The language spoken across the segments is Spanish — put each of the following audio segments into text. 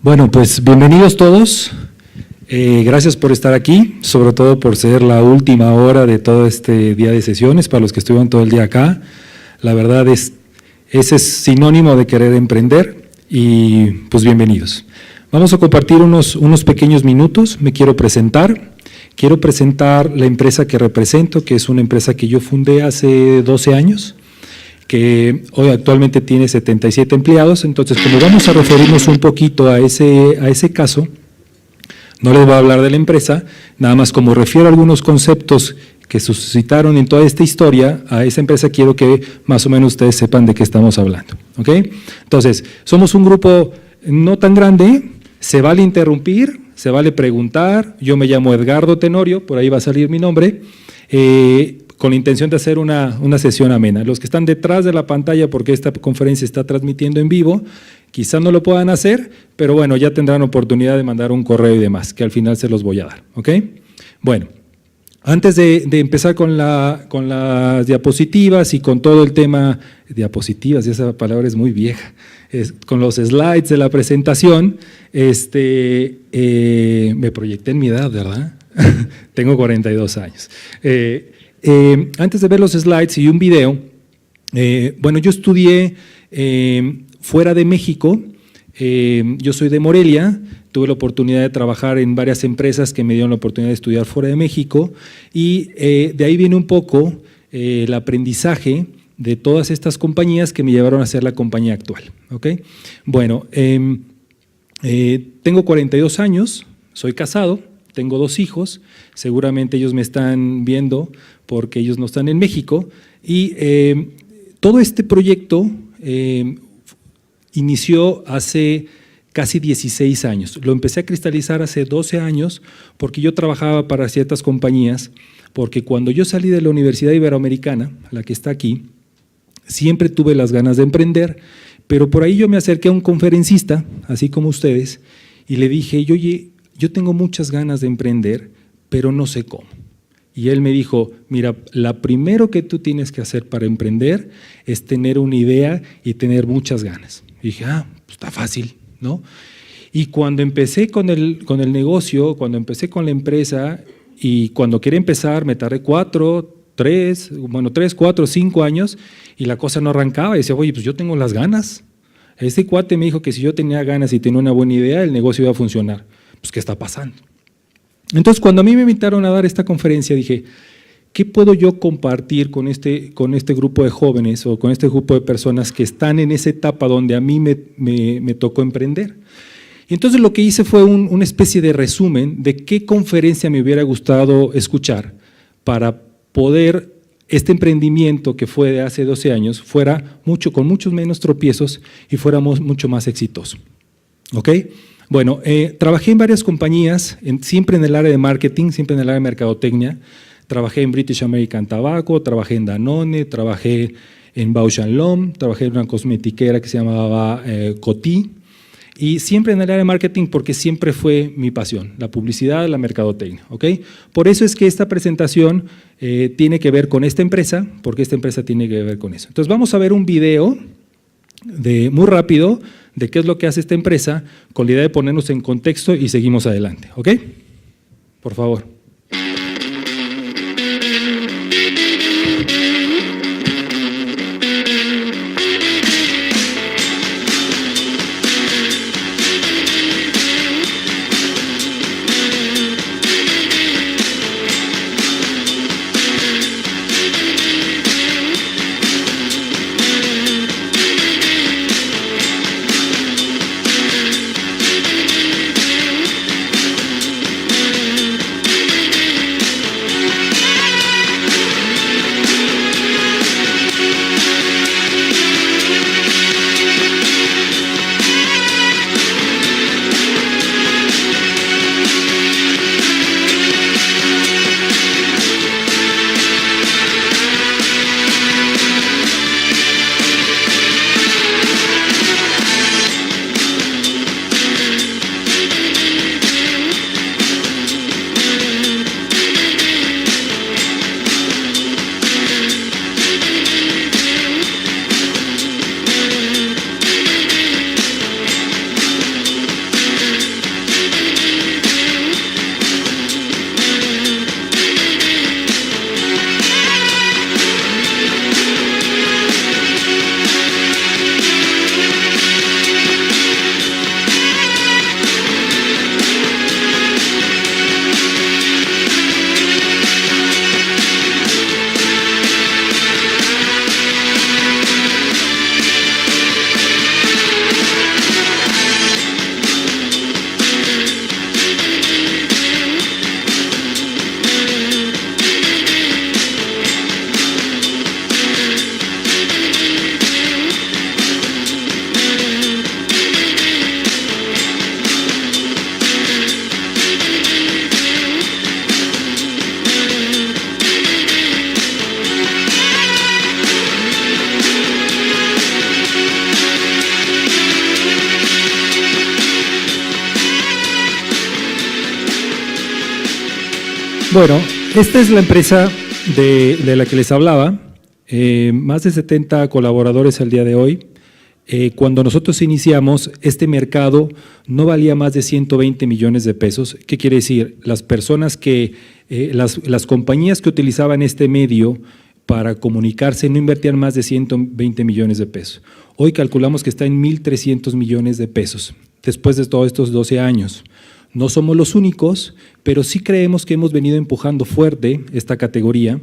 Bueno, pues bienvenidos todos. Gracias por estar aquí, sobre todo por ser la última hora de todo este día de sesiones, para los que estuvieron todo el día acá. La verdad ese es sinónimo de querer emprender y pues bienvenidos. Vamos a compartir unos pequeños minutos. Me quiero presentar. Quiero presentar la empresa que represento, que es una empresa que yo fundé hace 12 años, que hoy actualmente tiene 77 empleados. Entonces, como vamos a referirnos un poquito a ese caso, no les voy a hablar de la empresa, nada más como refiero a algunos conceptos que suscitaron en toda esta historia, a esa empresa quiero que más o menos ustedes sepan de qué estamos hablando, ¿ok? Entonces, somos un grupo no tan grande, se vale interrumpir, se vale preguntar. Yo me llamo Edgardo Tenorio, por ahí va a salir mi nombre, con la intención de hacer una sesión amena. Los que están detrás de la pantalla, porque esta conferencia está transmitiendo en vivo, quizás no lo puedan hacer, pero bueno, ya tendrán oportunidad de mandar un correo y demás, que al final se los voy a dar, ¿ok? Bueno, antes de empezar con las diapositivas y con todo el tema, diapositivas, esa palabra es muy vieja, con los slides de la presentación, me proyecté en mi edad, ¿verdad? Tengo 42 años. Antes de ver los slides y un video, bueno, yo estudié fuera de México, yo soy de Morelia, tuve la oportunidad de trabajar en varias empresas que me dieron la oportunidad de estudiar fuera de México y de ahí viene un poco el aprendizaje de todas estas compañías que me llevaron a ser la compañía actual, ¿ok? Bueno, tengo 42 años, soy casado, tengo 2 hijos, seguramente ellos me están viendo porque ellos no están en México y todo este proyecto inició hace casi 16 años. Lo empecé a cristalizar hace 12 años porque yo trabajaba para ciertas compañías, porque cuando yo salí de la Universidad Iberoamericana, la que está aquí, siempre tuve las ganas de emprender, pero por ahí yo me acerqué a un conferencista, así como ustedes, y le dije, oye, yo tengo muchas ganas de emprender, pero no sé cómo. Y él me dijo, mira, lo primero que tú tienes que hacer para emprender es tener una idea y tener muchas ganas. Y dije, pues está fácil, ¿no? Y cuando empecé con el negocio, cuando empecé con la empresa y cuando quería empezar me tardé 3, 4, 5 años y la cosa no arrancaba. Y decía, oye, pues yo tengo las ganas. Este cuate me dijo que si yo tenía ganas y tenía una buena idea, el negocio iba a funcionar. Pues, ¿qué está pasando? Entonces, cuando a mí me invitaron a dar esta conferencia, dije, ¿qué puedo yo compartir con este grupo de jóvenes o con este grupo de personas que están en esa etapa donde a mí me tocó emprender? Y entonces lo que hice fue una especie de resumen de qué conferencia me hubiera gustado escuchar para poder este emprendimiento que fue de hace 12 años fuera con muchos menos tropiezos y fuéramos mucho más exitosos. ¿Ok? Bueno, trabajé en varias compañías, siempre en el área de marketing, siempre en el área de mercadotecnia. Trabajé en British American Tobacco, trabajé en Danone, trabajé en Bausch & Lomb, trabajé en una cosmetiquera que se llamaba Coty, y siempre en el área de marketing porque siempre fue mi pasión, la publicidad, la mercadotecnia, ¿ok? Por eso es que esta presentación tiene que ver con esta empresa, porque esta empresa tiene que ver con eso. Entonces vamos a ver un video muy rápido de qué es lo que hace esta empresa, con la idea de ponernos en contexto y seguimos adelante, ¿ok? Por favor. Bueno, esta es la empresa de la que les hablaba, más de 70 colaboradores al día de hoy. Cuando nosotros iniciamos, este mercado no valía más de 120 millones de pesos. ¿Qué quiere decir? Las personas las compañías que utilizaban este medio para comunicarse no invertían más de 120 millones de pesos. Hoy calculamos que está en 1.300 millones de pesos, después de todos estos 12 años. No somos los únicos, pero sí creemos que hemos venido empujando fuerte esta categoría,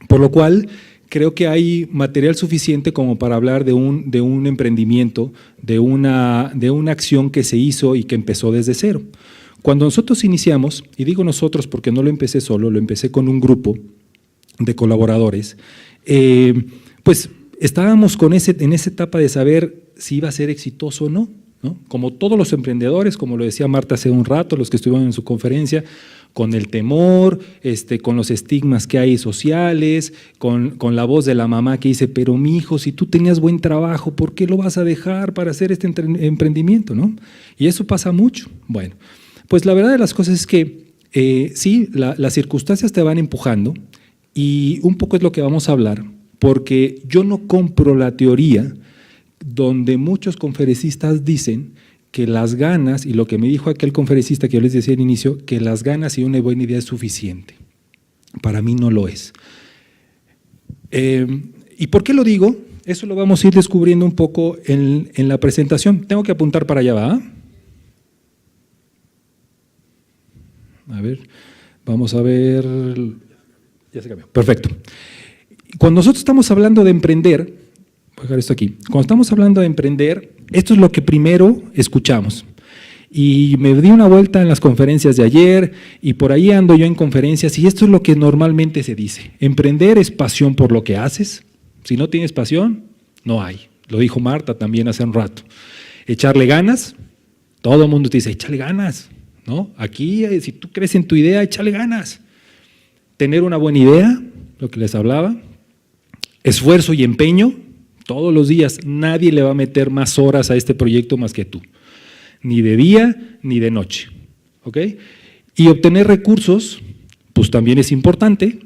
por lo cual creo que hay material suficiente como para hablar de un emprendimiento, de una acción que se hizo y que empezó desde cero. Cuando nosotros iniciamos, y digo nosotros porque no lo empecé solo, lo empecé con un grupo de colaboradores, pues estábamos en esa etapa de saber si iba a ser exitoso o no, ¿no? Como todos los emprendedores, como lo decía Marta hace un rato, los que estuvieron en su conferencia, con el temor, con los estigmas que hay sociales, con la voz de la mamá que dice, pero mi hijo, si tú tenías buen trabajo, ¿por qué lo vas a dejar para hacer este emprendimiento, ¿no? Y eso pasa mucho. Bueno, pues la verdad de las cosas es que sí, las circunstancias te van empujando y un poco es lo que vamos a hablar, porque yo no compro la teoría donde muchos conferencistas dicen que las ganas, y lo que me dijo aquel conferencista que yo les decía al inicio, que las ganas y una buena idea es suficiente. Para mí no lo es. ¿Y por qué lo digo? Eso lo vamos a ir descubriendo un poco en la presentación. Tengo que apuntar para allá, ¿va? A ver, vamos a ver. Ya se cambió. Perfecto. Cuando nosotros estamos hablando de emprender, voy a dejar esto aquí. Cuando estamos hablando de emprender, esto es lo que primero escuchamos. Y me di una vuelta en las conferencias de ayer y por ahí ando yo en conferencias y esto es lo que normalmente se dice. Emprender es pasión por lo que haces. Si no tienes pasión, no hay. Lo dijo Marta también hace un rato. Echarle ganas, todo el mundo te dice, échale ganas, ¿no? Aquí, si tú crees en tu idea, échale ganas. Tener una buena idea, lo que les hablaba. Esfuerzo y empeño. Todos los días, nadie le va a meter más horas a este proyecto más que tú, ni de día ni de noche, ¿ok? Y obtener recursos, pues también es importante.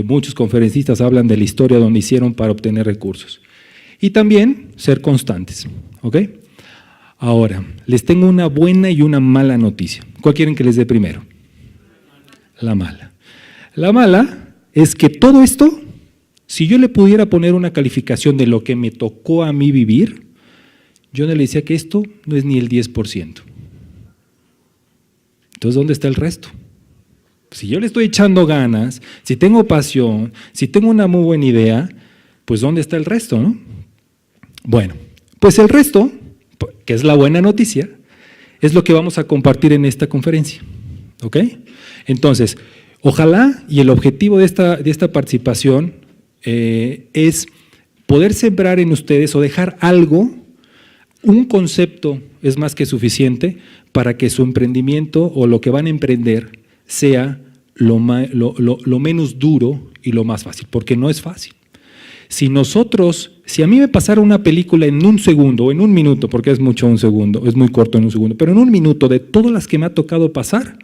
Muchos conferencistas hablan de la historia donde hicieron para obtener recursos. Y también ser constantes, ¿ok? Ahora, les tengo una buena y una mala noticia. ¿Cuál quieren que les dé primero? La mala. La mala es que todo esto, si yo le pudiera poner una calificación de lo que me tocó a mí vivir, yo le decía que esto no es ni el 10%. Entonces, ¿dónde está el resto? Si yo le estoy echando ganas, si tengo pasión, si tengo una muy buena idea, pues ¿dónde está el resto, no? Bueno, pues el resto, que es la buena noticia, es lo que vamos a compartir en esta conferencia, ¿ok? Entonces, ojalá y el objetivo de esta participación es poder sembrar en ustedes o dejar algo, un concepto es más que suficiente para que su emprendimiento o lo que van a emprender sea lo menos duro y lo más fácil, porque no es fácil. Si a mí me pasara una película en un segundo o en un minuto, porque es mucho un segundo, es muy corto en un segundo, pero en un minuto de todas las que me ha tocado pasar,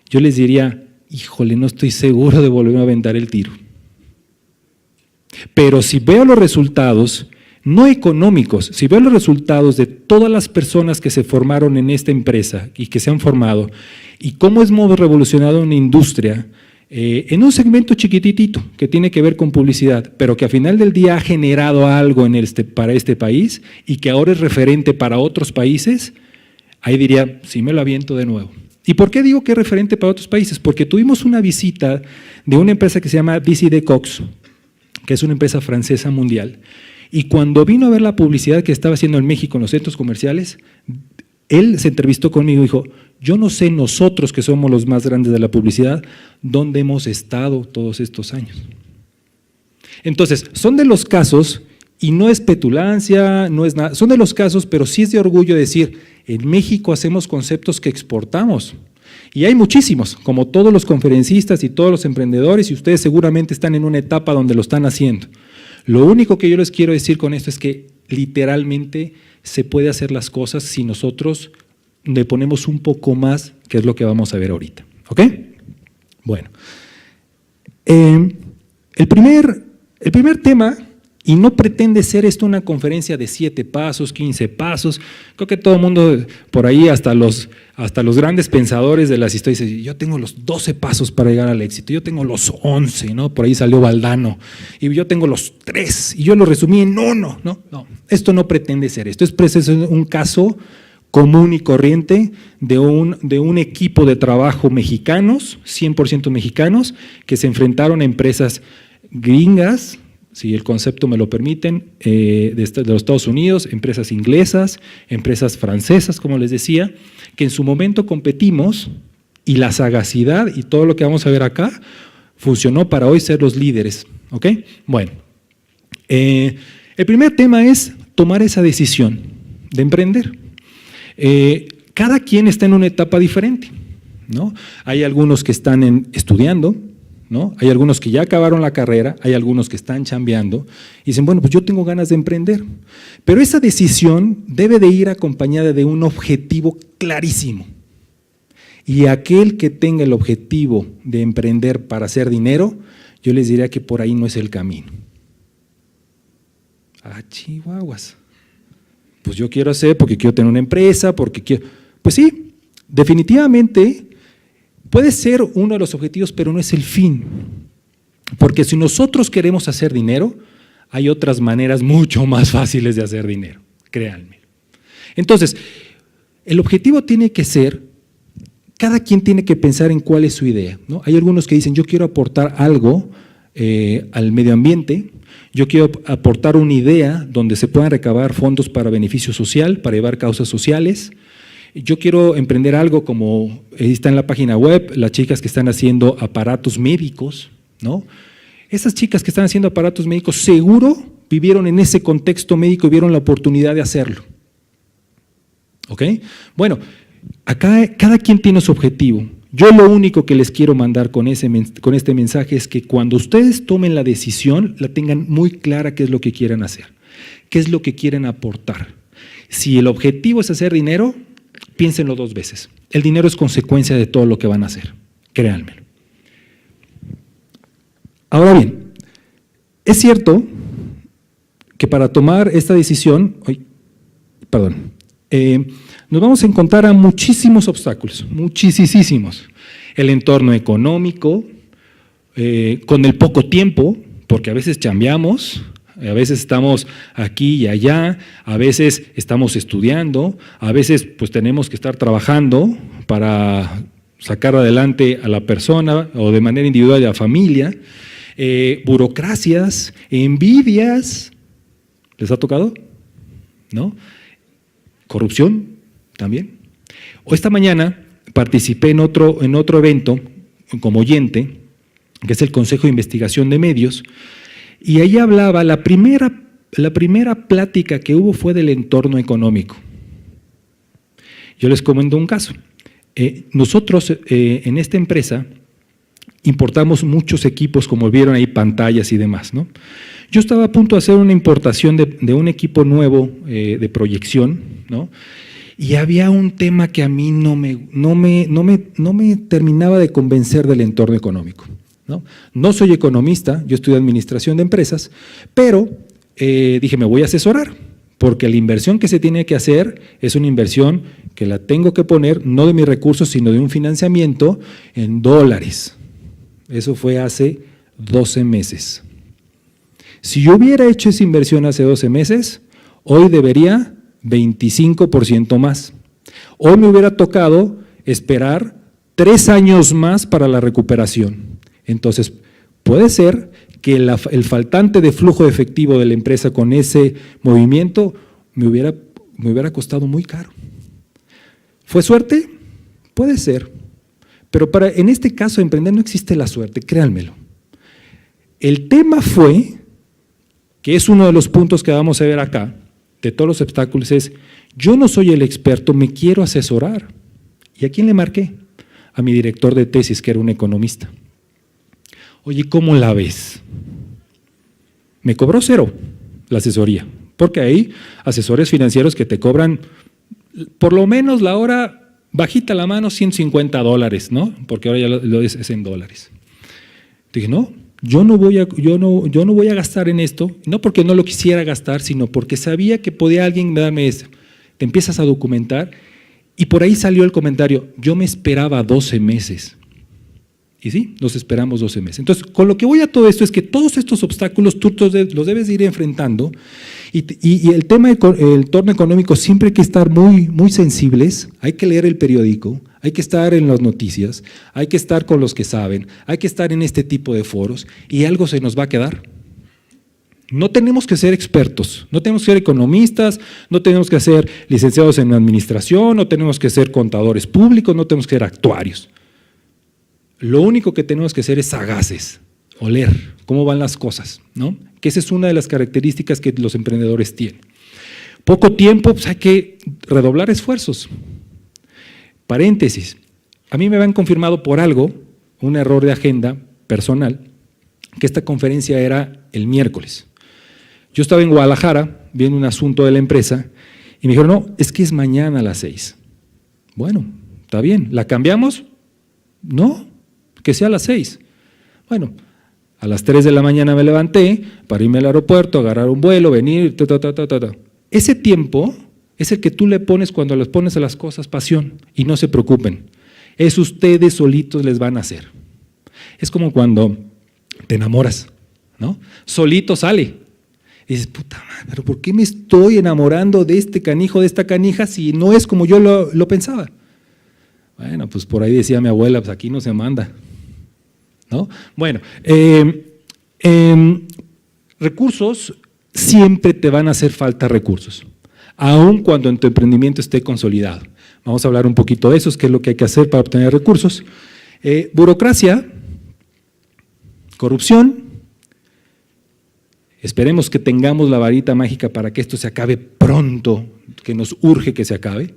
yo les diría, híjole, no estoy seguro de volver a aventar el tiro. Pero si veo los resultados, no económicos, si veo los resultados de todas las personas que se formaron en esta empresa y que se han formado, y cómo hemos revolucionado una industria en un segmento chiquititito que tiene que ver con publicidad, pero que al final del día ha generado algo para este país y que ahora es referente para otros países, ahí diría, sí me lo aviento de nuevo. ¿Y por qué digo que es referente para otros países? Porque tuvimos una visita de una empresa que se llama BCD Cox, que es una empresa francesa mundial, y cuando vino a ver la publicidad que estaba haciendo en México en los centros comerciales, él se entrevistó conmigo y dijo, yo no sé nosotros que somos los más grandes de la publicidad, dónde hemos estado todos estos años. Entonces, son de los casos, y no es petulancia, no es nada, son de los casos, pero sí es de orgullo decir, en México hacemos conceptos que exportamos. Y hay muchísimos, como todos los conferencistas y todos los emprendedores, y ustedes seguramente están en una etapa donde lo están haciendo. Lo único que yo les quiero decir con esto es que literalmente se puede hacer las cosas si nosotros le ponemos un poco más, que es lo que vamos a ver ahorita. ¿Ok? Bueno, el primer tema, y no pretende ser esto una conferencia de 7 pasos, 15 pasos, creo que todo el mundo por ahí, hasta los grandes pensadores de las historias, dicen, yo tengo los 12 pasos para llegar al éxito, yo tengo los 11, ¿no? Por ahí salió Valdano, y yo tengo los 3, y yo lo resumí en 1, ¿no? No, esto no pretende ser esto, es un caso común y corriente de un equipo de trabajo mexicanos, 100% mexicanos, que se enfrentaron a empresas gringas, si el concepto me lo permiten, de los Estados Unidos, empresas inglesas, empresas francesas, como les decía, que en su momento competimos y la sagacidad y todo lo que vamos a ver acá funcionó para hoy ser los líderes, ¿ok? Bueno, el primer tema es tomar esa decisión de emprender. Cada quien está en una etapa diferente, ¿no? Hay algunos que están estudiando, ¿no? Hay algunos que ya acabaron la carrera, hay algunos que están chambeando y dicen, bueno, pues yo tengo ganas de emprender, pero esa decisión debe de ir acompañada de un objetivo clarísimo, y aquel que tenga el objetivo de emprender para hacer dinero, yo les diría que por ahí no es el camino. Ah, chihuahuas, pues yo quiero hacer porque quiero tener una empresa, porque quiero… Pues sí, definitivamente puede ser uno de los objetivos, pero no es el fin. Porque si nosotros queremos hacer dinero, hay otras maneras mucho más fáciles de hacer dinero, créanme. Entonces, el objetivo tiene que ser, cada quien tiene que pensar en cuál es su idea, ¿no? Hay algunos que dicen, yo quiero aportar algo al medio ambiente, yo quiero aportar una idea donde se puedan recabar fondos para beneficio social, para llevar causas sociales. Yo quiero emprender algo como está en la página web, las chicas que están haciendo aparatos médicos, ¿no? Esas chicas que están haciendo aparatos médicos seguro vivieron en ese contexto médico y vieron la oportunidad de hacerlo. ¿Ok? Bueno, acá cada quien tiene su objetivo. Yo lo único que les quiero mandar con este mensaje es que cuando ustedes tomen la decisión, la tengan muy clara qué es lo que quieren hacer, qué es lo que quieren aportar. Si el objetivo es hacer dinero, piénsenlo 2 veces. El dinero es consecuencia de todo lo que van a hacer, créanme. Ahora bien, es cierto que para tomar esta decisión, nos vamos a encontrar a muchísimos obstáculos, muchísimos. El entorno económico, con el poco tiempo, porque a veces chambeamos, a veces estamos aquí y allá, a veces estamos estudiando, a veces pues tenemos que estar trabajando para sacar adelante a la persona o de manera individual a la familia, burocracias, envidias, ¿les ha tocado? ¿No? Corrupción también. O esta mañana participé en otro evento como oyente, que es el Consejo de Investigación de Medios, y ahí hablaba, la primera plática que hubo fue del entorno económico. Yo les comento un caso. Nosotros en esta empresa importamos muchos equipos, como vieron ahí, pantallas y demás, ¿no? Yo estaba a punto de hacer una importación de un equipo nuevo de proyección, ¿no? Y había un tema que a mí no me terminaba de convencer del entorno económico, ¿no? No soy economista, yo estudié administración de empresas, pero dije, me voy a asesorar, porque la inversión que se tiene que hacer es una inversión que la tengo que poner no de mis recursos, sino de un financiamiento en dólares. Eso fue hace 12 meses. Si yo hubiera hecho esa inversión hace 12 meses, hoy debería 25% más. Hoy me hubiera tocado esperar 3 años más para la recuperación. Entonces, puede ser que el faltante de flujo de efectivo de la empresa con ese movimiento me hubiera costado muy caro. ¿Fue suerte? Puede ser, pero en este caso de emprender no existe la suerte, créanmelo. El tema fue, que es uno de los puntos que vamos a ver acá, de todos los obstáculos, es, yo no soy el experto, me quiero asesorar. ¿Y a quién le marqué? A mi director de tesis, que era un economista. Oye, ¿cómo la ves? Me cobró 0 la asesoría, porque hay asesores financieros que te cobran por lo menos la hora bajita la mano, $150, ¿no? Porque ahora ya lo es en dólares. Dije, no, yo no voy a gastar en esto, no porque no lo quisiera gastar, sino porque sabía que podía alguien darme eso. Te empiezas a documentar y por ahí salió el comentario, yo me esperaba 12 meses. Y sí, nos esperamos 12 meses. Entonces, con lo que voy a todo esto es que todos estos obstáculos tú los debes de ir enfrentando y el tema del entorno económico siempre hay que estar muy, muy sensibles, hay que leer el periódico, hay que estar en las noticias, hay que estar con los que saben, hay que estar en este tipo de foros y algo se nos va a quedar. No tenemos que ser expertos, no tenemos que ser economistas, no tenemos que ser licenciados en administración, no tenemos que ser contadores públicos, no tenemos que ser actuarios. Lo único que tenemos que hacer es sagaces, oler cómo van las cosas, ¿no? Que esa es una de las características que los emprendedores tienen. Poco tiempo, pues hay que redoblar esfuerzos. Paréntesis, a mí me habían confirmado por algo, un error de agenda personal, que esta conferencia era el miércoles. Yo estaba en Guadalajara viendo un asunto de la empresa y me dijeron, no, es que es mañana a las 6. Bueno, está bien, ¿la cambiamos? No, que sea a las 6. Bueno, a las 3 de la mañana me levanté para irme al aeropuerto, agarrar un vuelo, venir, Ese tiempo es el que tú le pones cuando les pones a las cosas pasión y no se preocupen. Es ustedes solitos les van a hacer. Es como cuando te enamoras, ¿no? Solito sale. Y dices, puta madre, ¿pero por qué me estoy enamorando de este canijo, de esta canija, si no es como yo lo pensaba? Bueno, pues por ahí decía mi abuela, pues aquí no se manda, ¿no? Bueno, recursos, siempre te van a hacer falta recursos, aun cuando en tu emprendimiento esté consolidado. Vamos a hablar un poquito de eso, qué es lo que hay que hacer para obtener recursos. Burocracia, corrupción. Esperemos que tengamos la varita mágica para que esto se acabe pronto, que nos urge que se acabe.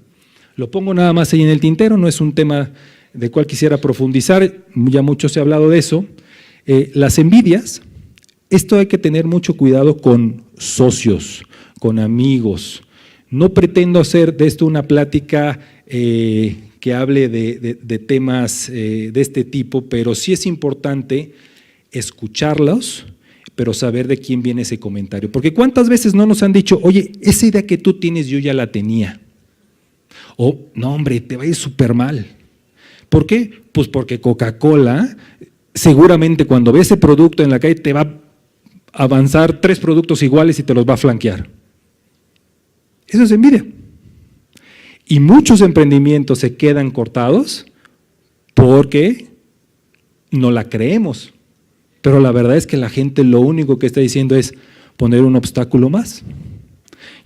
Lo pongo nada más ahí en el tintero, no es un tema del cual quisiera profundizar, ya mucho se ha hablado de eso. Las envidias, esto hay que tener mucho cuidado con socios, con amigos. No pretendo hacer de esto una plática que hable de temas de este tipo, pero sí es importante escucharlos, pero saber de quién viene ese comentario. Porque ¿cuántas veces no nos han dicho, oye, esa idea que tú tienes yo ya la tenía? O, no hombre, te va a ir súper mal. ¿Por qué? Pues porque Coca-Cola, seguramente cuando ve ese producto en la calle te va a avanzar 3 productos iguales y te los va a flanquear. Eso es envidia. Y muchos emprendimientos se quedan cortados porque no la creemos. Pero la verdad es que la gente lo único que está diciendo es poner un obstáculo más.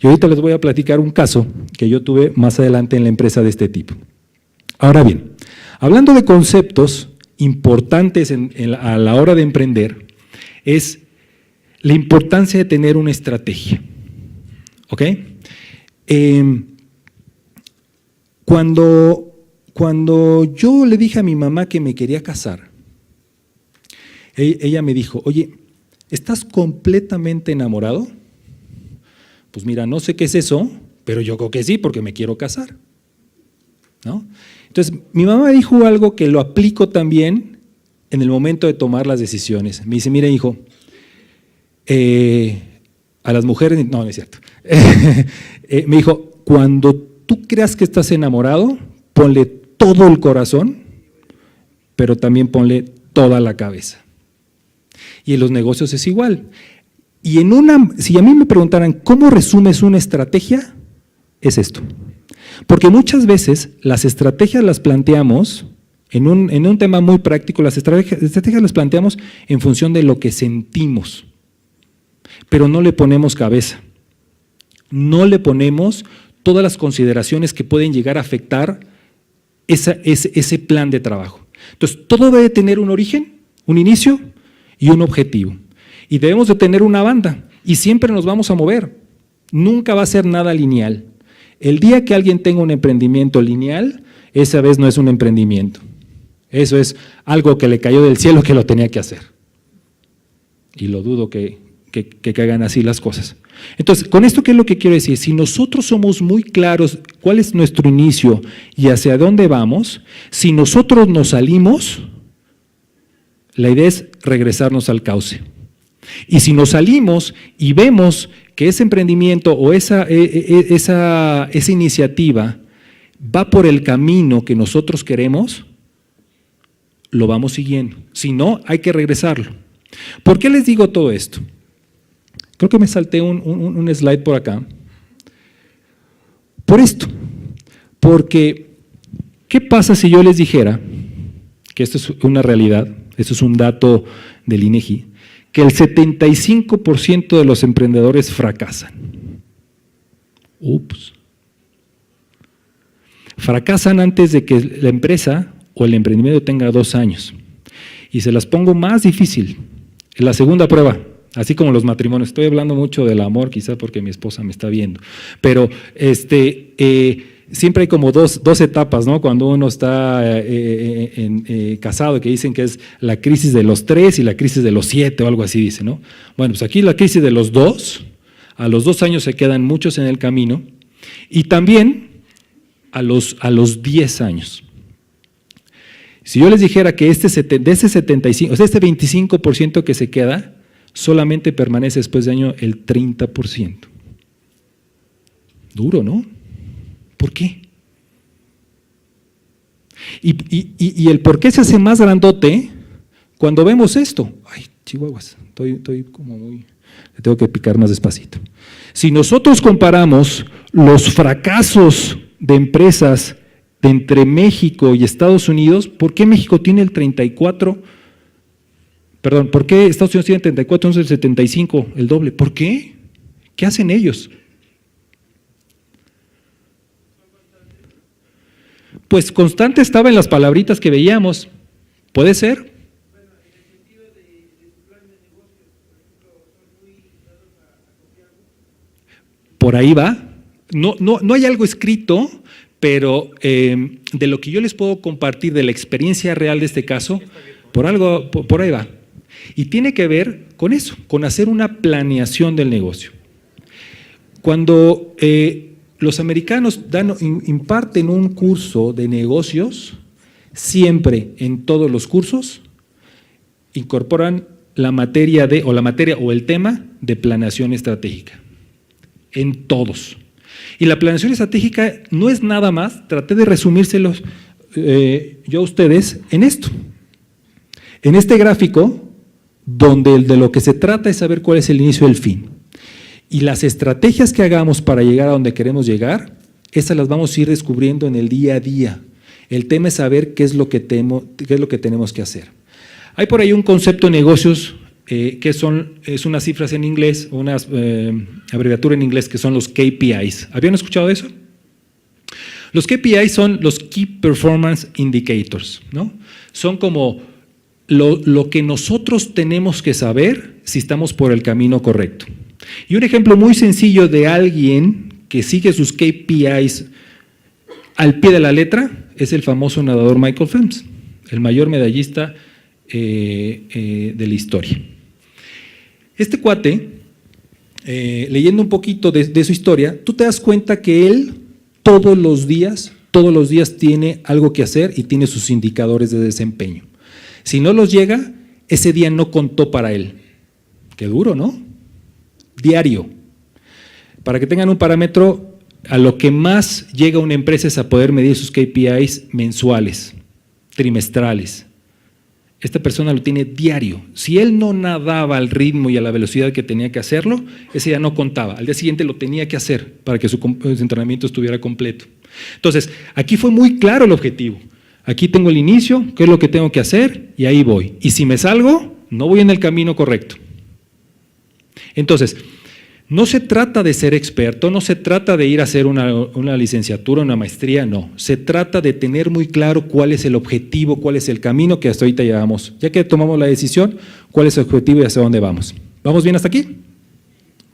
Y ahorita les voy a platicar un caso que yo tuve más adelante en la empresa de este tipo. Ahora bien, hablando de conceptos importantes a la hora de emprender, es la importancia de tener una estrategia. ¿Ok? Cuando yo le dije a mi mamá que me quería casar, ella me dijo, oye, ¿estás completamente enamorado? Pues mira, no sé qué es eso, pero yo creo que sí, porque me quiero casar, ¿no? Entonces, mi mamá me dijo algo que lo aplico también en el momento de tomar las decisiones. Me dice, mira, hijo, a las mujeres, no es cierto. Me dijo, cuando tú creas que estás enamorado, ponle todo el corazón, pero también ponle toda la cabeza. Y en los negocios es igual. Y si a mí me preguntaran, ¿cómo resumes una estrategia? Es esto. Porque muchas veces las estrategias las planteamos, en un tema muy práctico, las estrategias las planteamos en función de lo que sentimos, pero no le ponemos cabeza. No le ponemos todas las consideraciones que pueden llegar a afectar ese plan de trabajo. Entonces, todo debe tener un origen, un inicio y un objetivo. Y debemos de tener una banda y siempre nos vamos a mover. Nunca va a ser nada lineal. El día que alguien tenga un emprendimiento lineal, esa vez no es un emprendimiento. Eso es algo que le cayó del cielo que lo tenía que hacer. Y lo dudo que que caigan así las cosas. Entonces, con esto, ¿qué es lo que quiero decir? Si nosotros somos muy claros cuál es nuestro inicio y hacia dónde vamos, si nosotros nos salimos, la idea es regresarnos al cauce. Y si nos salimos y vemos que ese emprendimiento o esa iniciativa va por el camino que nosotros queremos, lo vamos siguiendo. Si no, hay que regresarlo. ¿Por qué les digo todo esto? Creo que me salté un slide por acá. Por esto. Porque, ¿qué pasa si yo les dijera, que esto es una realidad, esto es un dato del INEGI, que el 75% de los emprendedores fracasan? Ups. Fracasan antes de que la empresa o el emprendimiento tenga 2 años. Y se las pongo más difícil. En la segunda prueba, así como los matrimonios. Estoy hablando mucho del amor, quizá porque mi esposa me está viendo. Pero siempre hay como dos etapas, ¿no? Cuando uno está casado, que dicen que es la crisis de los 3 y la crisis de los 7 o algo así dice, ¿no? Bueno, pues aquí la crisis de los 2, a los 2 años se quedan muchos en el camino, y también a los 10 años. Si yo les dijera que de ese 75, o sea, este 25% que se queda, solamente permanece después de año el 30%. Duro, ¿no? ¿Por qué? Y el por qué se hace más grandote cuando vemos esto. Ay, chihuahuas, estoy como muy… Le tengo que picar más despacito. Si nosotros comparamos los fracasos de empresas de entre México y Estados Unidos, ¿por qué México tiene el 34? Perdón, ¿por qué Estados Unidos tiene el 34, entonces el 75, el doble? ¿Por qué? ¿Qué hacen ellos? Pues constante estaba en las palabritas que veíamos. ¿Puede ser? Bueno, en el sentido de su plan de negocios, por ejemplo, son muy dados a confiar. Por ahí va. No hay algo escrito, pero de lo que yo les puedo compartir de la experiencia real de este caso, por ahí va. Y tiene que ver con eso, con hacer una planeación del negocio. Cuando los americanos imparten un curso de negocios, siempre en todos los cursos incorporan la materia o el tema de planeación estratégica. En todos. Y la planeación estratégica no es nada más, traté de resumírselos yo a ustedes en esto. En este gráfico, donde de lo que se trata es saber cuál es el inicio y el fin. Y las estrategias que hagamos para llegar a donde queremos llegar, esas las vamos a ir descubriendo en el día a día. El tema es saber qué es lo que tenemos que hacer. Hay por ahí un concepto de negocios que es unas cifras en inglés, una abreviatura en inglés que son los KPIs. ¿Habían escuchado eso? Los KPIs son los Key Performance Indicators, ¿no? Son como lo que nosotros tenemos que saber si estamos por el camino correcto. Y un ejemplo muy sencillo de alguien que sigue sus KPIs al pie de la letra es el famoso nadador Michael Phelps, el mayor medallista de la historia. Este cuate, leyendo un poquito de su historia, tú te das cuenta que él todos los días tiene algo que hacer y tiene sus indicadores de desempeño. Si no los llega, ese día no contó para él. Qué duro, ¿no? Diario. Para que tengan un parámetro, a lo que más llega una empresa es a poder medir sus KPIs mensuales, trimestrales. Esta persona lo tiene diario. Si él no nadaba al ritmo y a la velocidad que tenía que hacerlo, ese día no contaba. Al día siguiente lo tenía que hacer para que su entrenamiento estuviera completo. Entonces, aquí fue muy claro el objetivo. Aquí tengo el inicio, qué es lo que tengo que hacer y ahí voy. Y si me salgo, no voy en el camino correcto. Entonces, no se trata de ser experto, no se trata de ir a hacer una licenciatura, una maestría, no. Se trata de tener muy claro cuál es el objetivo, cuál es el camino que hasta ahorita llevamos. Ya que tomamos la decisión, cuál es el objetivo y hacia dónde vamos. ¿Vamos bien hasta aquí?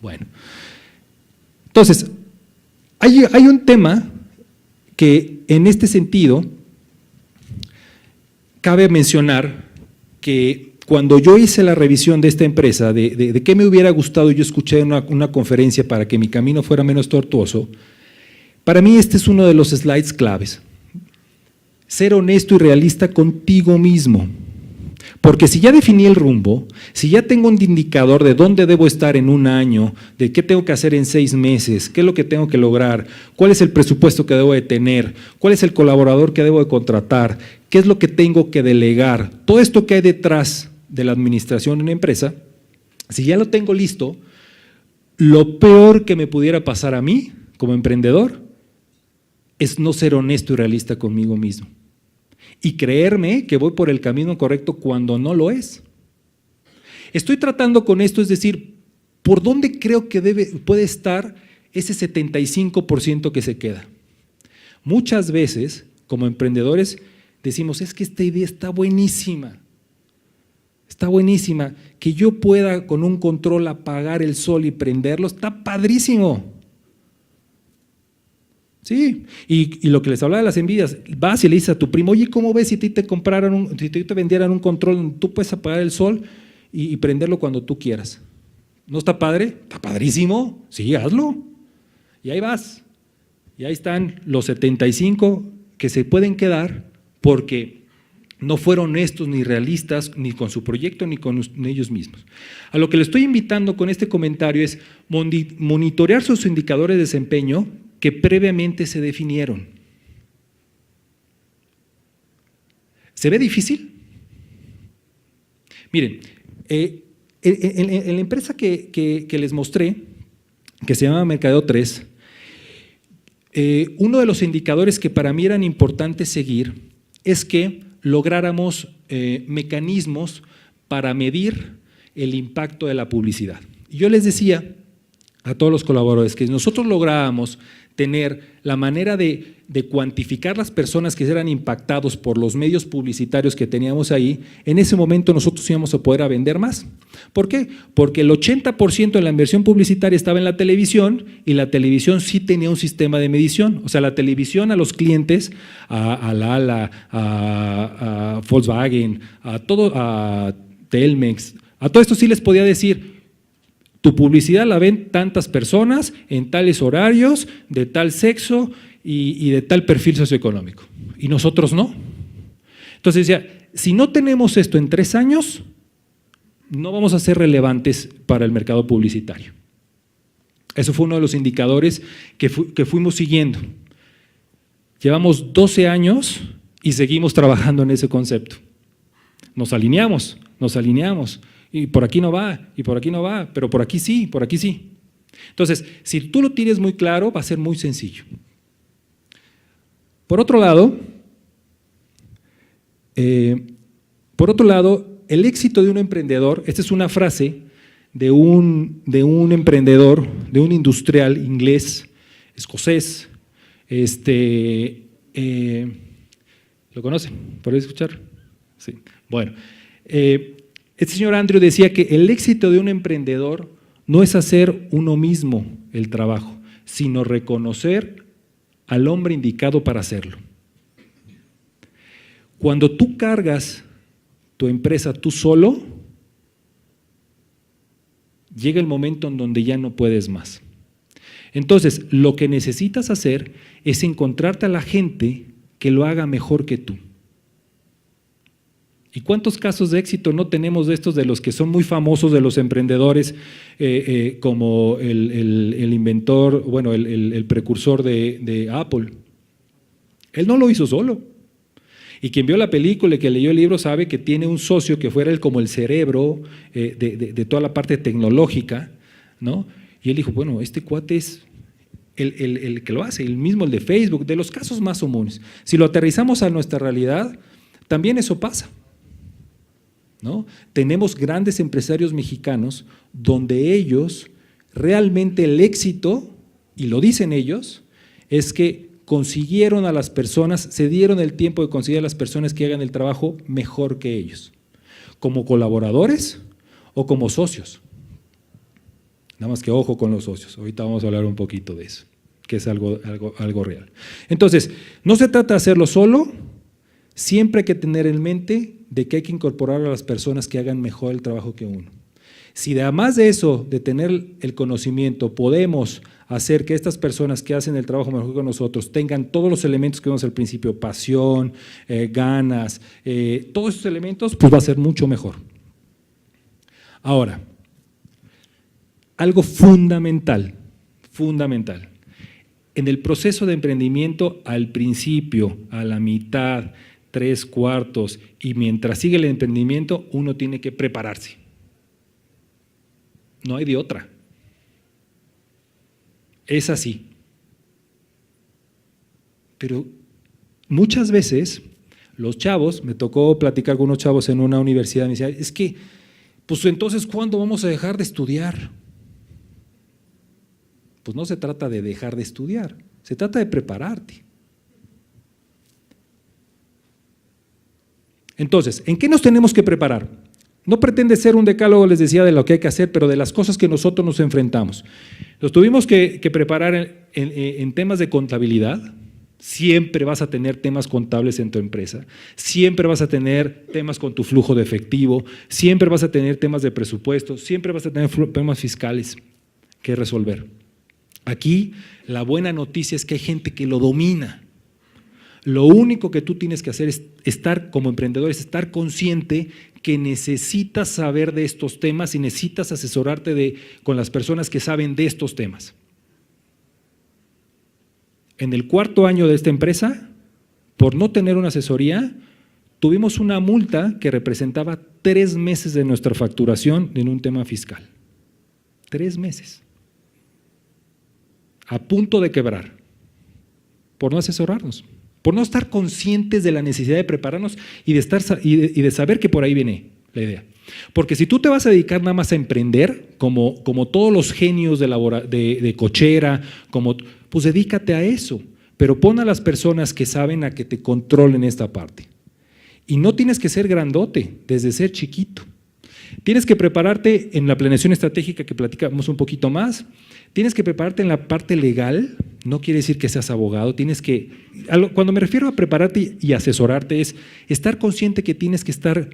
Bueno. Entonces, hay un tema que en este sentido cabe mencionar que cuando yo hice la revisión de esta empresa, de qué me hubiera gustado yo escuché en una conferencia para que mi camino fuera menos tortuoso, para mí este es uno de los slides claves. Ser honesto y realista contigo mismo. Porque si ya definí el rumbo, si ya tengo un indicador de dónde debo estar en un año, de qué tengo que hacer en 6 meses, qué es lo que tengo que lograr, cuál es el presupuesto que debo de tener, cuál es el colaborador que debo de contratar, qué es lo que tengo que delegar, todo esto que hay detrás de la administración de una empresa, si ya lo tengo listo, lo peor que me pudiera pasar a mí como emprendedor es no ser honesto y realista conmigo mismo. Y creerme que voy por el camino correcto cuando no lo es. Estoy tratando con esto, es decir, ¿por dónde creo que puede estar ese 75% que se queda? Muchas veces, como emprendedores, decimos, es que esta idea está buenísima, que yo pueda con un control apagar el sol y prenderlo, está padrísimo. Sí, y lo que les hablaba de las envidias, vas y le dices a tu primo, oye, ¿cómo ves si te vendieran un control donde tú puedes apagar el sol y prenderlo cuando tú quieras? ¿No está padre? Está padrísimo, sí, hazlo. Y ahí vas, y ahí están los 75 que se pueden quedar porque no fueron honestos ni realistas ni con su proyecto ni con ellos mismos. A lo que le estoy invitando con este comentario es monitorear sus indicadores de desempeño que previamente se definieron. ¿Se ve difícil? Miren, en la empresa que les mostré, que se llama Mercadeo 3, uno de los indicadores que para mí eran importantes seguir es que lográramos mecanismos para medir el impacto de la publicidad. Y yo les decía a todos los colaboradores que nosotros lográbamos tener la manera de cuantificar las personas que eran impactados por los medios publicitarios que teníamos ahí, en ese momento nosotros íbamos a poder vender más. ¿Por qué? Porque el 80% de la inversión publicitaria estaba en la televisión y la televisión sí tenía un sistema de medición. O sea, la televisión a los clientes, a Lala, a Volkswagen, a Telmex, a todo esto sí les podía decir, tu publicidad la ven tantas personas en tales horarios, de tal sexo y de tal perfil socioeconómico. Y nosotros no. Entonces decía, si no tenemos esto en 3 años, no vamos a ser relevantes para el mercado publicitario. Eso fue uno de los indicadores que fuimos siguiendo. Llevamos 12 años y seguimos trabajando en ese concepto. Nos alineamos. Y por aquí no va, pero por aquí sí, por aquí sí. Entonces, si tú lo tienes muy claro, va a ser muy sencillo. Por otro lado, el éxito de un emprendedor, esta es una frase de un emprendedor, de un industrial inglés, escocés, ¿lo conocen? ¿Podéis escuchar? Sí. Bueno, este señor Andrew decía que el éxito de un emprendedor no es hacer uno mismo el trabajo, sino reconocer al hombre indicado para hacerlo. Cuando tú cargas tu empresa tú solo, llega el momento en donde ya no puedes más. Entonces, lo que necesitas hacer es encontrarte a la gente que lo haga mejor que tú. ¿Y cuántos casos de éxito no tenemos de estos, de los que son muy famosos, de los emprendedores, como el inventor, bueno, el precursor de Apple? Él no lo hizo solo. Y quien vio la película y que leyó el libro sabe que tiene un socio que fuera él como el cerebro de toda la parte tecnológica, ¿no? Y él dijo, bueno, este cuate es el que lo hace, el mismo, el de Facebook, de los casos más comunes. Si lo aterrizamos a nuestra realidad, también eso pasa, ¿no? Tenemos grandes empresarios mexicanos donde ellos, realmente el éxito, y lo dicen ellos, es que consiguieron a las personas, se dieron el tiempo de conseguir a las personas que hagan el trabajo mejor que ellos, como colaboradores o como socios. Nada más que ojo con los socios, ahorita vamos a hablar un poquito de eso, que es algo real. Entonces, no se trata de hacerlo solo, siempre hay que tener en mente de que hay que incorporar a las personas que hagan mejor el trabajo que uno. Si además de eso, de tener el conocimiento, podemos hacer que estas personas que hacen el trabajo mejor que nosotros tengan todos los elementos que vimos al principio, pasión, ganas, todos esos elementos, pues va a ser mucho mejor. Ahora, algo fundamental, en el proceso de emprendimiento, al principio, a la mitad, 3/4, y mientras sigue el emprendimiento, uno tiene que prepararse. No hay de otra. Es así. Pero muchas veces los chavos, me tocó platicar con unos chavos en una universidad, me decían, es que, pues entonces, ¿cuándo vamos a dejar de estudiar? Pues no se trata de dejar de estudiar, se trata de prepararte. Entonces, ¿en qué nos tenemos que preparar? No pretende ser un decálogo, les decía, de lo que hay que hacer, pero de las cosas que nosotros nos enfrentamos. Nos tuvimos que preparar en temas de contabilidad. Siempre vas a tener temas contables en tu empresa, siempre vas a tener temas con tu flujo de efectivo, siempre vas a tener temas de presupuesto, siempre vas a tener temas fiscales que resolver. Aquí la buena noticia es que hay gente que lo domina. Lo único que tú tienes que hacer es estar como emprendedor, es estar consciente que necesitas saber de estos temas y necesitas asesorarte con las personas que saben de estos temas. En el 4º año de esta empresa, por no tener una asesoría, tuvimos una multa que representaba 3 meses de nuestra facturación en un tema fiscal. 3 meses. A punto de quebrar, por no asesorarnos, por no estar conscientes de la necesidad de prepararnos y de saber que por ahí viene la idea. Porque si tú te vas a dedicar nada más a emprender, como todos los genios de cochera, pues dedícate a eso, pero pon a las personas que saben a que te controlen esta parte. Y no tienes que ser grandote, desde ser chiquito. Tienes que prepararte en la planeación estratégica que platicamos un poquito más, tienes que prepararte en la parte legal, no quiere decir que seas abogado, cuando me refiero a prepararte y asesorarte es estar consciente que tienes que estar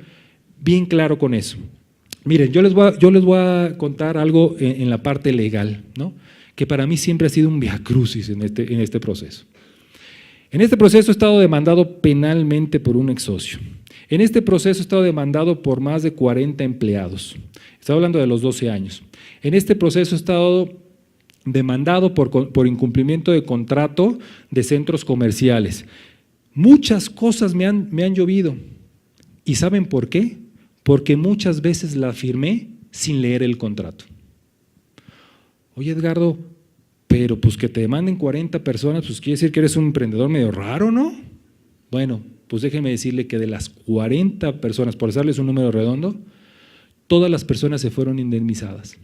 bien claro con eso. Miren, yo les voy a contar algo en la parte legal, ¿no? Que para mí siempre ha sido un viacrucis en este proceso. En este proceso he estado demandado penalmente por un ex socio. En este proceso he estado demandado por más de 40 empleados. Estoy hablando de los 12 años. En este proceso he estado demandado por incumplimiento de contrato de centros comerciales. Muchas cosas me han llovido. ¿Y saben por qué? Porque muchas veces la firmé sin leer el contrato. Oye, Edgardo, pero pues que te demanden 40 personas, pues quiere decir que eres un emprendedor medio raro, ¿no? Bueno, pues déjenme decirle que de las 40 personas, por darles un número redondo, todas las personas se fueron indemnizadas.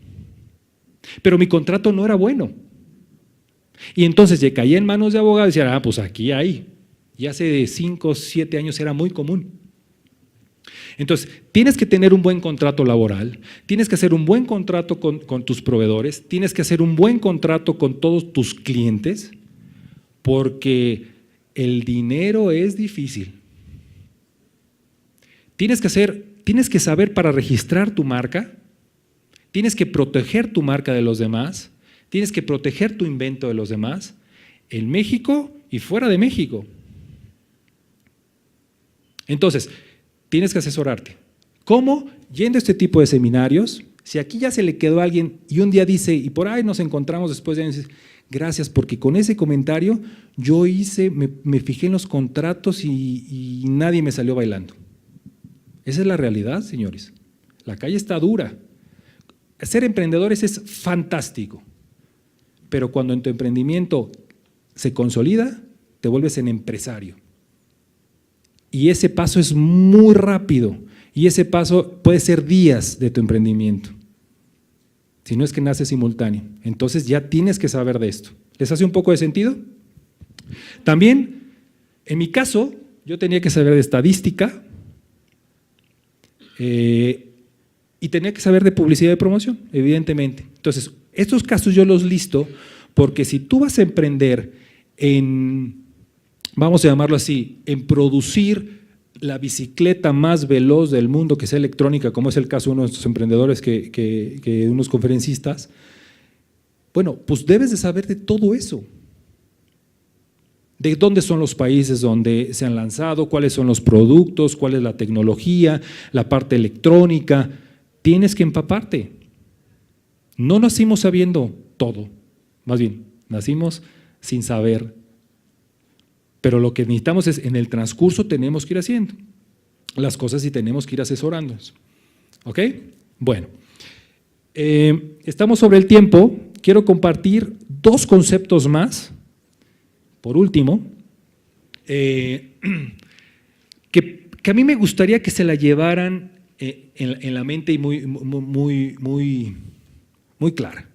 Pero mi contrato no era bueno. Y entonces ya caí en manos de abogados y decían, pues aquí hay. Y hace 5 o 7 años era muy común. Entonces, tienes que tener un buen contrato laboral, tienes que hacer un buen contrato con tus proveedores, tienes que hacer un buen contrato con todos tus clientes, porque el dinero es difícil. Tienes que saber para registrar tu marca, tienes que proteger tu marca de los demás, tienes que proteger tu invento de los demás, en México y fuera de México. Entonces, tienes que asesorarte. ¿Cómo? Yendo a este tipo de seminarios. Si aquí ya se le quedó a alguien y un día dice, y por ahí nos encontramos después de años, gracias, porque con ese comentario yo me fijé en los contratos y nadie me salió bailando. Esa es la realidad, señores. La calle está dura. Ser emprendedores es fantástico, pero cuando en tu emprendimiento se consolida, te vuelves en empresario. Y ese paso es muy rápido, y ese paso puede ser días de tu emprendimiento, si no es que nace simultáneo. Entonces ya tienes que saber de esto. ¿Les hace un poco de sentido? También, en mi caso, yo tenía que saber de estadística y tenía que saber de publicidad y promoción, evidentemente. Entonces, estos casos yo los listo porque si tú vas a emprender vamos a llamarlo así, en producir la bicicleta más veloz del mundo, que sea electrónica, como es el caso de uno de nuestros emprendedores, que unos conferencistas, bueno, pues debes de saber de todo eso. De dónde son los países donde se han lanzado, cuáles son los productos, cuál es la tecnología, la parte electrónica. Tienes que empaparte. No nacimos sabiendo todo, más bien, nacimos sin saber. Pero lo que necesitamos es, en el transcurso tenemos que ir haciendo las cosas y tenemos que ir asesorándonos. ¿Ok? Bueno, estamos sobre el tiempo. Quiero compartir dos conceptos más, por último, que a mí me gustaría que se la llevaran en la mente y muy clara.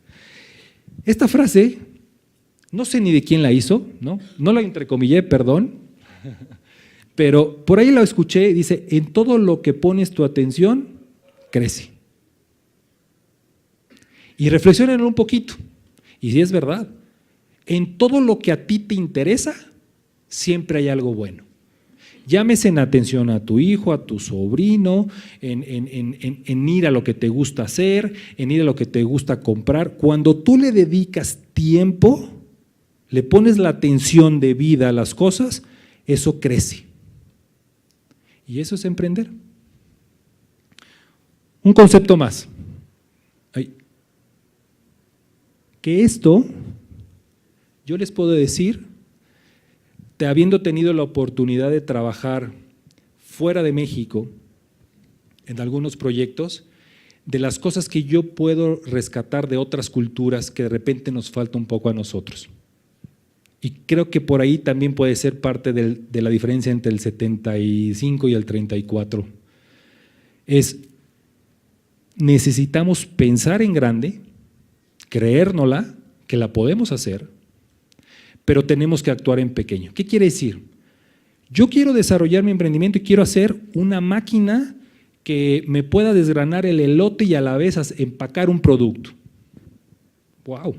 Esta frase, no sé ni de quién la hizo, no la entrecomillé, perdón, pero por ahí la escuché, dice, en todo lo que pones tu atención, crece. Y reflexionen un poquito, y si es verdad, en todo lo que a ti te interesa, siempre hay algo bueno. Llámese en atención a tu hijo, a tu sobrino, en ir a lo que te gusta hacer, en ir a lo que te gusta comprar. Cuando tú le dedicas tiempo, le pones la atención de vida a las cosas, eso crece. Y eso es emprender. Un concepto más. Que esto, yo les puedo decir, habiendo tenido la oportunidad de trabajar fuera de México en algunos proyectos, de las cosas que yo puedo rescatar de otras culturas que de repente nos falta un poco a nosotros. Y creo que por ahí también puede ser parte de la diferencia entre el 75 y el 34. Necesitamos pensar en grande, creérnosla, que la podemos hacer, pero tenemos que actuar en pequeño. ¿Qué quiere decir? Yo quiero desarrollar mi emprendimiento y quiero hacer una máquina que me pueda desgranar el elote y a la vez empacar un producto. ¡Wow!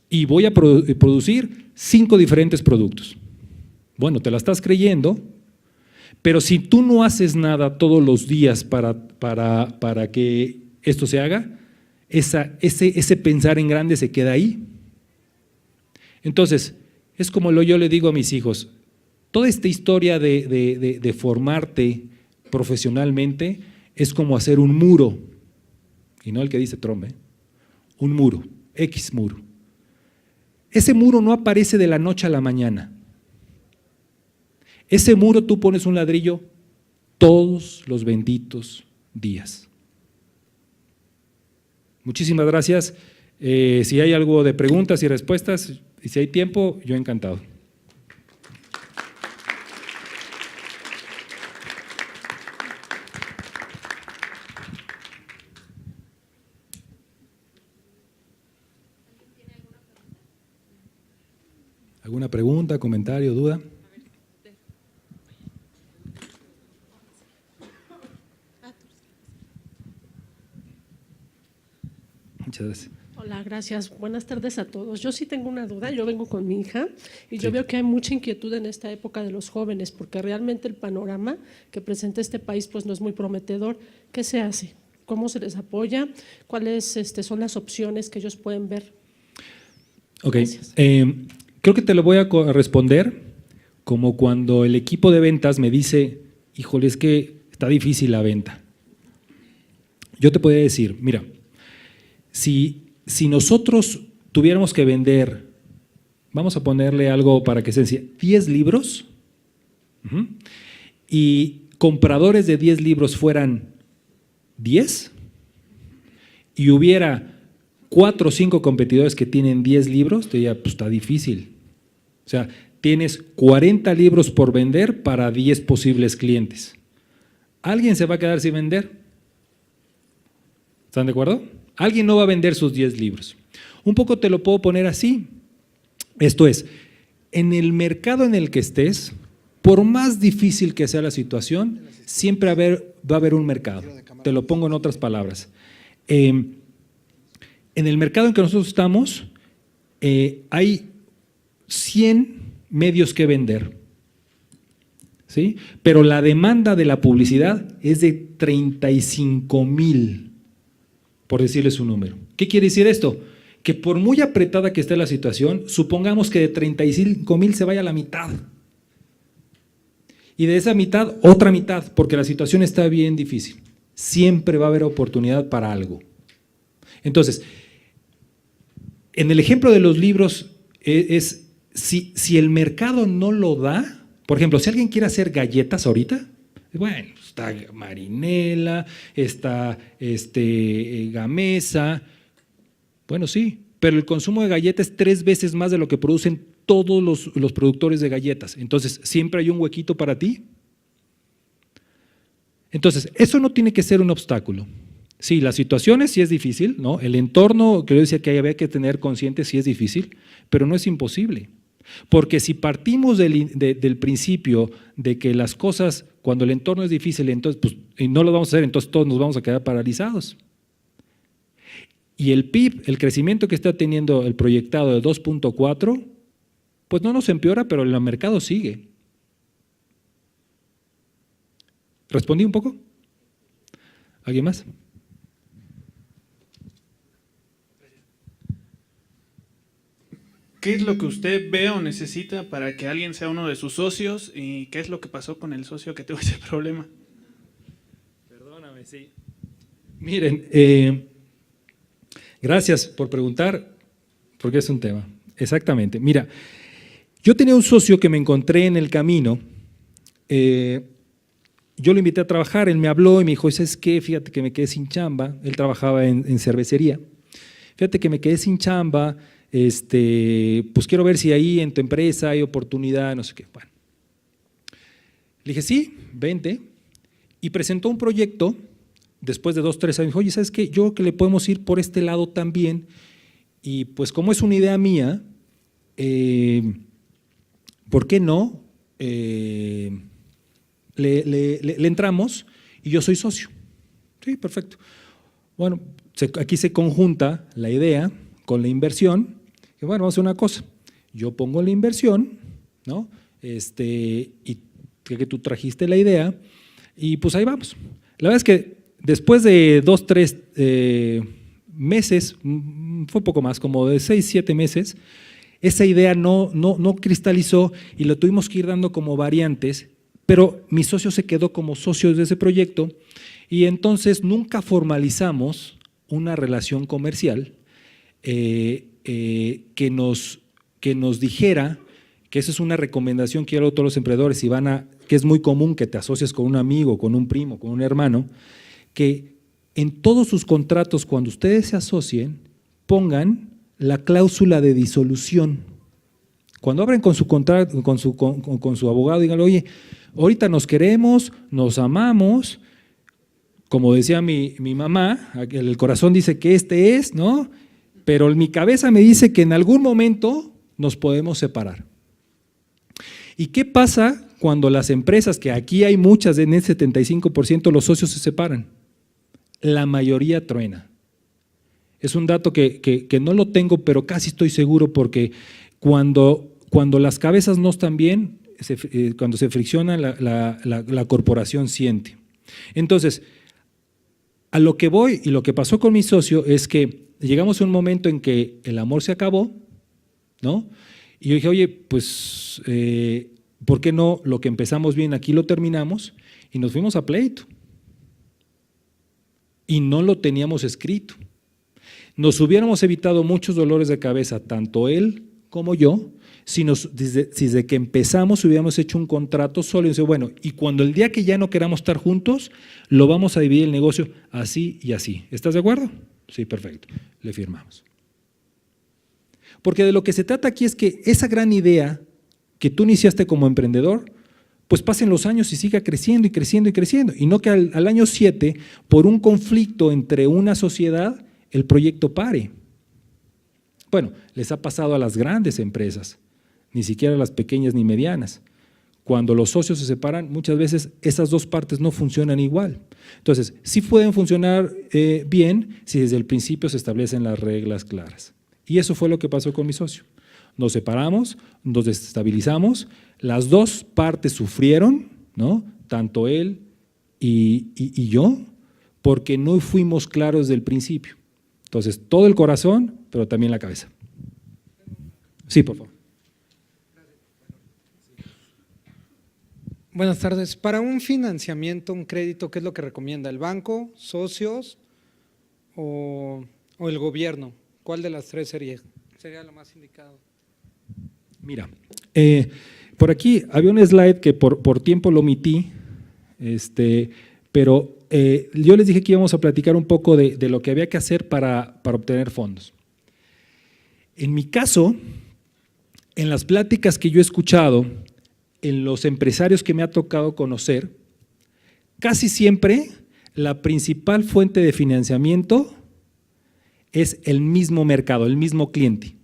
Y voy a producir 5 diferentes productos. Bueno, te la estás creyendo, pero si tú no haces nada todos los días para que esto se haga, ese pensar en grande se queda ahí. Entonces, es como yo le digo a mis hijos, toda esta historia de formarte profesionalmente es como hacer un muro, y no el que dice Trump, un muro, X muro. Ese muro no aparece de la noche a la mañana. Ese muro tú pones un ladrillo todos los benditos días. Muchísimas gracias. Si hay algo de preguntas y respuestas, y si hay tiempo, yo encantado. ¿Alguna pregunta, comentario, duda? Muchas gracias. Hola, gracias. Buenas tardes a todos. Yo sí tengo una duda, yo vengo con mi hija y yo veo que hay mucha inquietud en esta época de los jóvenes porque realmente el panorama que presenta este país pues no es muy prometedor. ¿Qué se hace? ¿Cómo se les apoya? ¿Cuáles son las opciones que ellos pueden ver? Ok, creo que te lo voy a responder como cuando el equipo de ventas me dice, híjole, es que está difícil la venta. Yo te podría decir, mira, si nosotros tuviéramos que vender, vamos a ponerle algo para que se entienda, 10 libros y compradores de 10 libros fueran 10 y hubiera 4 o 5 competidores que tienen 10 libros, te diría, pues está difícil. O sea, tienes 40 libros por vender para 10 posibles clientes. ¿Alguien se va a quedar sin vender? ¿Están de acuerdo? Alguien no va a vender sus 10 libros. Un poco te lo puedo poner así. Esto es, en el mercado en el que estés, por más difícil que sea la situación, siempre va a haber un mercado. Te lo pongo en otras palabras. En el mercado en que nosotros estamos, hay 100 medios que vender. ¿sí? Pero la demanda de la publicidad es de 35,000, por decirles un número. ¿Qué quiere decir esto? Que por muy apretada que esté la situación, supongamos que de 35,000 se vaya a la mitad. Y de esa mitad, otra mitad, porque la situación está bien difícil. Siempre va a haber oportunidad para algo. Entonces, en el ejemplo de los libros, si el mercado no lo da, por ejemplo, si alguien quiere hacer galletas ahorita, bueno, está Marinela, está Gamesa, bueno, sí, pero el consumo de galletas es 3 veces más de lo que producen todos los productores de galletas. Entonces, ¿siempre hay un huequito para ti? Entonces, eso no tiene que ser un obstáculo. Sí, las situaciones sí es difícil, ¿no? El entorno, que yo decía que había que tener consciente, sí es difícil, pero no es imposible. Porque si partimos del principio de que las cosas, cuando el entorno es difícil, entonces, pues, y no lo vamos a hacer, entonces todos nos vamos a quedar paralizados. Y el PIB, el crecimiento que está teniendo el proyectado de 2.4, pues no nos empeora, pero el mercado sigue. ¿Respondí un poco? ¿Alguien más? ¿Qué es lo que usted ve o necesita para que alguien sea uno de sus socios? ¿Y qué es lo que pasó con el socio que tuvo ese problema? Perdóname, sí. Miren, gracias por preguntar, porque es un tema. Exactamente. Mira, yo tenía un socio que me encontré en el camino. Yo lo invité a trabajar, él me habló y me dijo, ¿sabes qué? Fíjate que me quedé sin chamba. Él trabajaba en cervecería. Fíjate que me quedé sin chamba. Pues quiero ver si ahí en tu empresa hay oportunidad, no sé qué. Bueno, le dije, sí, vente, y presentó un proyecto después de 2, 3 años. Oye, ¿sabes qué? Yo creo que le podemos ir por este lado también, y pues como es una idea mía, ¿por qué no? Le entramos y yo soy socio. Sí, perfecto. Bueno, aquí se conjunta la idea con la inversión. Que bueno, vamos a hacer una cosa, yo pongo la inversión, ¿no? Y que tú trajiste la idea, y pues ahí vamos. La verdad es que después de 2, 3 meses, fue un poco más, como de 6, 7 meses, esa idea no cristalizó y lo tuvimos que ir dando como variantes, pero mi socio se quedó como socio de ese proyecto y entonces nunca formalizamos una relación comercial que nos dijera, que esa es una recomendación que yo hago a todos los emprendedores, que es muy común que te asocies con un amigo, con un primo, con un hermano, que en todos sus contratos, cuando ustedes se asocien, pongan la cláusula de disolución. Cuando abren con su contrato, con su abogado, díganle, oye, ahorita nos queremos, nos amamos, como decía mi mamá, el corazón dice que es, ¿no? Pero mi cabeza me dice que en algún momento nos podemos separar. ¿Y qué pasa cuando las empresas, que aquí hay muchas, en el 75% los socios se separan? La mayoría truena. Es un dato que no lo tengo, pero casi estoy seguro, porque cuando las cabezas no están bien, cuando se friccionan, la corporación siente. Entonces, a lo que voy y lo que pasó con mi socio es que llegamos a un momento en que el amor se acabó, ¿no? Y yo dije, oye, pues, ¿por qué no lo que empezamos bien aquí lo terminamos? Y nos fuimos a pleito. Y no lo teníamos escrito. Nos hubiéramos evitado muchos dolores de cabeza, tanto él como yo, si desde que empezamos hubiéramos hecho un contrato sólido. Y dice, bueno, y cuando el día que ya no queramos estar juntos, lo vamos a dividir el negocio así y así. ¿Estás de acuerdo? Sí, perfecto, le firmamos. Porque de lo que se trata aquí es que esa gran idea que tú iniciaste como emprendedor, pues pasen los años y siga creciendo y creciendo y creciendo. Y no que al año 7, por un conflicto entre una sociedad, el proyecto pare. Bueno, les ha pasado a las grandes empresas, ni siquiera a las pequeñas ni medianas. Cuando los socios se separan, muchas veces esas dos partes no funcionan igual. Entonces, sí pueden funcionar bien si desde el principio se establecen las reglas claras. Y eso fue lo que pasó con mi socio. Nos separamos, nos desestabilizamos, las dos partes sufrieron, ¿no? Tanto él y yo, porque no fuimos claros desde el principio. Entonces, todo el corazón, pero también la cabeza. Sí, por favor. Buenas tardes. Para un financiamiento, un crédito, ¿qué es lo que recomienda? ¿El banco, socios o el gobierno? ¿Cuál de las tres sería lo más indicado? Mira, por aquí había un slide que por tiempo lo omití, pero yo les dije que íbamos a platicar un poco de lo que había que hacer para obtener fondos. En mi caso, en las pláticas que yo he escuchado, en los empresarios que me ha tocado conocer, casi siempre la principal fuente de financiamiento es el mismo mercado, el mismo cliente.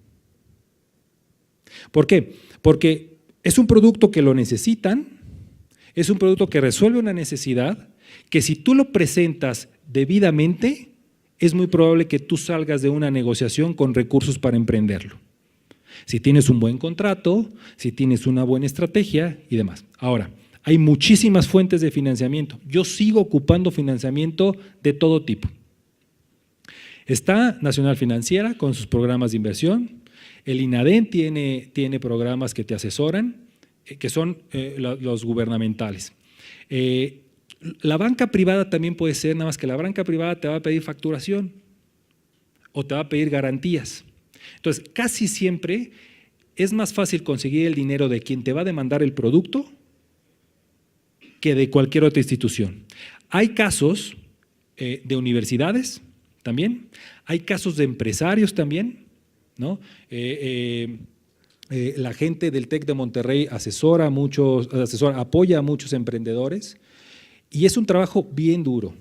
¿Por qué? Porque es un producto que lo necesitan, es un producto que resuelve una necesidad, que si tú lo presentas debidamente, es muy probable que tú salgas de una negociación con recursos para emprenderlo. Si tienes un buen contrato, si tienes una buena estrategia y demás. Ahora, hay muchísimas fuentes de financiamiento. Yo sigo ocupando financiamiento de todo tipo. Está Nacional Financiera con sus programas de inversión, el INADEM tiene programas que te asesoran, que son los gubernamentales. La banca privada también puede ser, nada más que la banca privada te va a pedir facturación o te va a pedir garantías. Entonces, casi siempre es más fácil conseguir el dinero de quien te va a demandar el producto que de cualquier otra institución. Hay casos de universidades también, hay casos de empresarios también, ¿no? La gente del TEC de Monterrey apoya a muchos emprendedores y es un trabajo bien duro,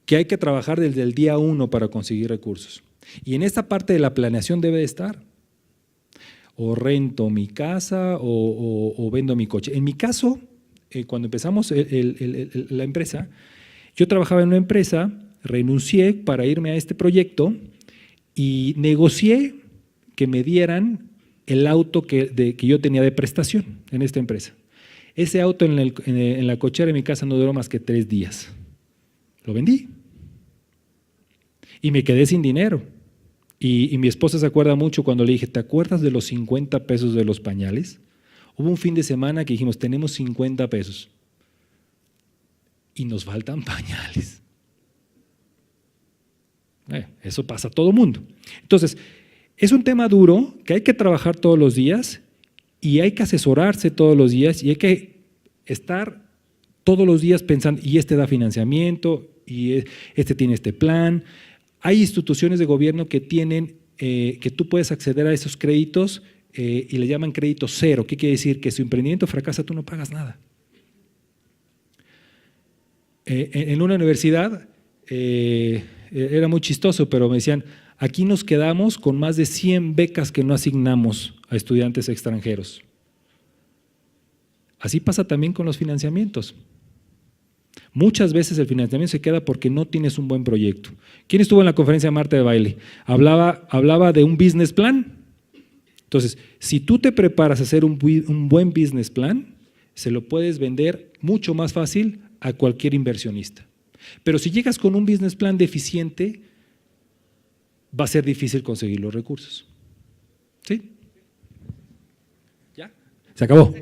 que hay que trabajar desde el día 1 para conseguir recursos. Y en esta parte de la planeación debe de estar. O rento mi casa o vendo mi coche. En mi caso, cuando empezamos la empresa, yo trabajaba en una empresa, renuncié para irme a este proyecto y negocié que me dieran el auto que yo tenía de prestación en esta empresa. Ese auto en la cochera de mi casa no duró más que 3 días. Lo vendí y me quedé sin dinero. Y mi esposa se acuerda mucho cuando le dije, ¿te acuerdas de los 50 pesos de los pañales? Hubo un fin de semana que dijimos, tenemos 50 pesos y nos faltan pañales. Eso pasa a todo mundo. Entonces, es un tema duro que hay que trabajar todos los días y hay que asesorarse todos los días y hay que estar todos los días pensando, y este da financiamiento, y este tiene este plan. Hay instituciones de gobierno que tienen, que tú puedes acceder a esos créditos y le llaman crédito cero. ¿Qué quiere decir? Que si tu emprendimiento fracasa, tú no pagas nada. En una universidad, era muy chistoso, pero me decían, aquí nos quedamos con más de 100 becas que no asignamos a estudiantes extranjeros. Así pasa también con los financiamientos. Muchas veces el financiamiento se queda porque no tienes un buen proyecto. ¿Quién estuvo en la conferencia de Marta de Baile? Hablaba de un business plan. Entonces, si tú te preparas a hacer un buen business plan, se lo puedes vender mucho más fácil a cualquier inversionista. Pero si llegas con un business plan deficiente, va a ser difícil conseguir los recursos. ¿Sí? ¿Ya? Se acabó.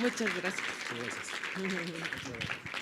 Muchas gracias. Gracias.